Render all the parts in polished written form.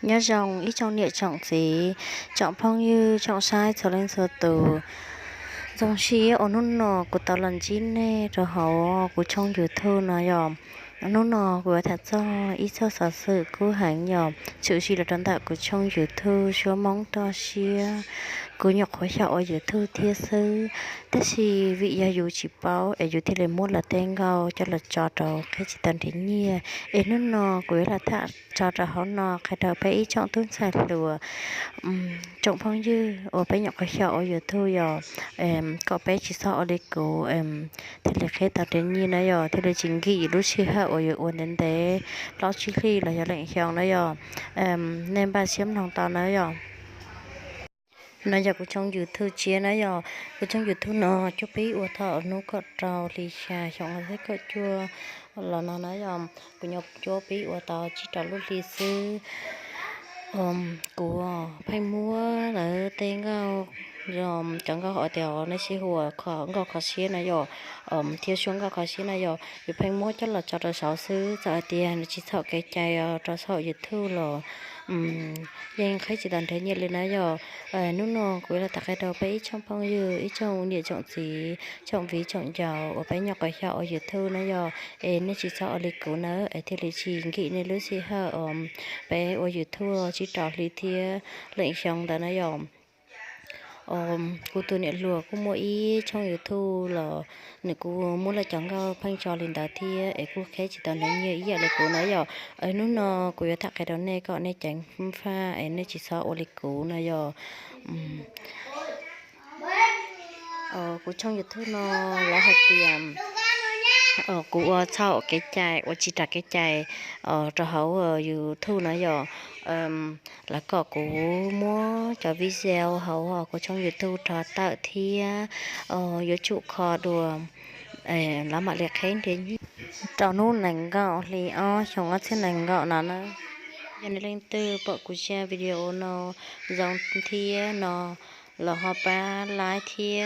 nhớ dòng ít trong địa trọng gì trọng phong như trọng sai trở lên sở từ dòng xí ở nút nọ của tàu lần chín nè rồi họ của trong YouTube nó dòm nút nọ của thật cho ít cho sở sự của hành dòm sự gì là trân tạo của trong YouTube số mong to xía của nhọc khói chảo ở YouTube thiết sư tất gì vị gia dù chỉ báo ở dù thì lấy một là tên gạo cho là trò trò cái chỉ tần thế nhia ở nút nọ của là thà trò trò họ nọ cái đầu bé ít trong tuấn sạch lùa trọng phong dư ở bé nhọc khói chảo ở YouTube dòm có bé chỉ sợ ở đây cô thì là khi tạo đến như nó rồi thì là chính kỳ lúc xưa ở ở đến thế đó chỉ khi là do lệnh chồng nó rồi nên ba xiêm thằng tao nó rồi nó giờ cũng trong YouTube chia nó rồi cũng trong YouTube nó cho biết ở thọ nó có trâu thì xà chọn là thấy có chua là nó nói rồi cũng nhập cho biết ở tao chỉ trâu lúc đi sư của phải mua là tên rồi chẳng có họ theo nó sẽ hùa khó xí này rồi thiếu xuống khó xí này rồi vì phải mua chắc là cho sáu xứ giờ tiền chỉ sợ cái chai cho sợ dịch thu là nhưng khách chỉ toàn thấy nhiệt lên này rồi lúc nào cũng là tại đầu bé trong phong dư ít trong địa trọng gì trọng ví trọng giàu ở bé nhỏ cái chợ dịch thu này rồi nó chỉ sợ lịch cũ nữa thì lịch chỉ nghĩ nên lúc xí ha bé ở dịch thu chỉ trò lịch thia lệnh xong đó này rồi cô tôi nhận lùa cô mua ý trong YouTube là này cô muốn là chẳng có phanh trò lên đá thì ấy cô khé chỉ tao nói như ý là cô nói giờ ấy nó cô yêu thắc cái đó này có này chẳng pha ấy này chỉ sợ ô lịch cô nói giờ cô trong YouTube nó là hạt tiền cô sau cái chai chỉ trả cái chai cho hậu YouTube nói giờ là có cô mua cho video hậu của trong YouTube trò tạo thì ở trụ kho đùa lá mặt liệt khen thế trò nút nành gạo thì chúng nó sẽ nành gạo nó cho nên lên từ bộ của share video nó dòng thì nó là họ ba lái thì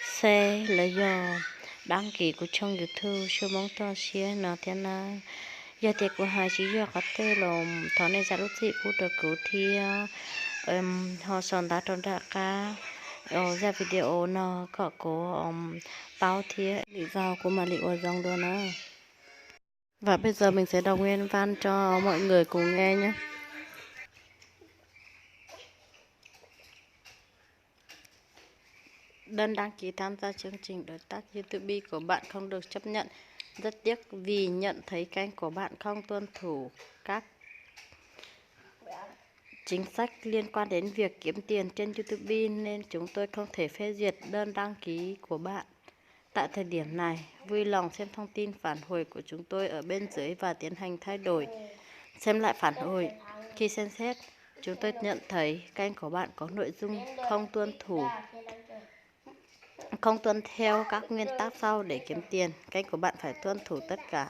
xe là do đăng ký của trong YouTube số mong to xía nó thế nào giờ tiệc của hai chỉ do có thể là thọ này ra lúc gì cũng được cứu thì họ soạn đã tròn đã cả ra video nó có của bao thiê lý do của mà liệu ở dòng đó nữa và bây giờ mình sẽ đọc nguyên văn cho mọi người cùng nghe nhé. Đơn đăng ký tham gia chương trình đối tác YouTube của bạn không được chấp nhận. Rất tiếc vì nhận thấy kênh của bạn không tuân thủ các chính sách liên quan đến việc kiếm tiền trên YouTube nên chúng tôi không thể phê duyệt đơn đăng ký của bạn. Tại thời điểm này, vui lòng xem thông tin phản hồi của chúng tôi ở bên dưới và tiến hành thay đổi. Xem lại phản hồi. Khi xem xét, chúng tôi nhận thấy kênh của bạn có nội dung không tuân theo các nguyên tắc sau để kiếm tiền. Kênh của bạn phải tuân thủ tất cả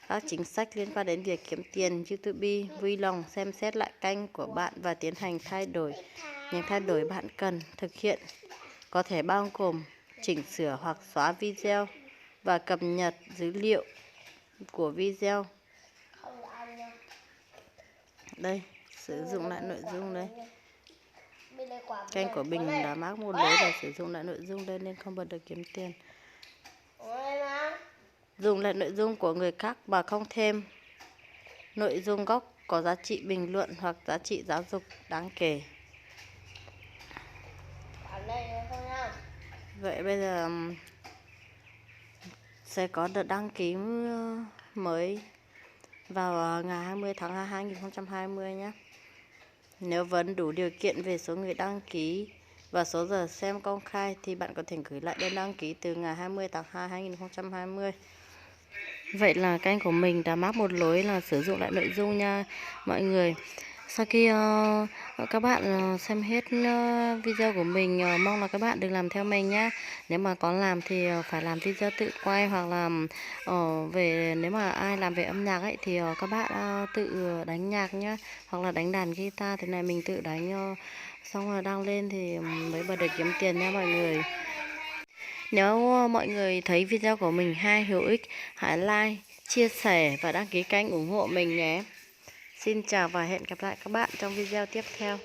các chính sách liên quan đến việc kiếm tiền YouTube. Vui lòng xem xét lại kênh của bạn và tiến hành thay đổi. Những thay đổi bạn cần thực hiện có thể bao gồm chỉnh sửa hoặc xóa video và cập nhật dữ liệu của video. Đây, sử dụng lại nội dung đây. Kênh của mình đã mắc một lỗi là sử dụng lại nội dung đây nên không bật được kiếm tiền. Dùng lại nội dung của người khác mà không thêm nội dung gốc có giá trị bình luận hoặc giá trị giáo dục đáng kể. Vậy bây giờ sẽ có đợt đăng ký mới vào ngày 20 tháng 2 2020 nhé. Nếu vẫn đủ điều kiện về số người đăng ký và số giờ xem công khai thì bạn có thể gửi lại đơn đăng ký từ ngày 20 tháng 2 2020. Vậy là kênh của mình đã mắc một lỗi là sử dụng lại nội dung nha mọi người. Sau khi các bạn xem hết video của mình, mong là các bạn đừng làm theo mình nhé. Nếu mà có làm thì phải làm video tự quay hoặc là nếu mà ai làm về âm nhạc ấy thì các bạn tự đánh nhạc nhé, hoặc là đánh đàn guitar thế này mình tự đánh xong rồi đăng lên thì mới bật được kiếm tiền nha mọi người. Nếu mọi người thấy video của mình hay hữu ích, hãy like, chia sẻ và đăng ký kênh ủng hộ mình nhé. Xin chào và hẹn gặp lại các bạn trong video tiếp theo.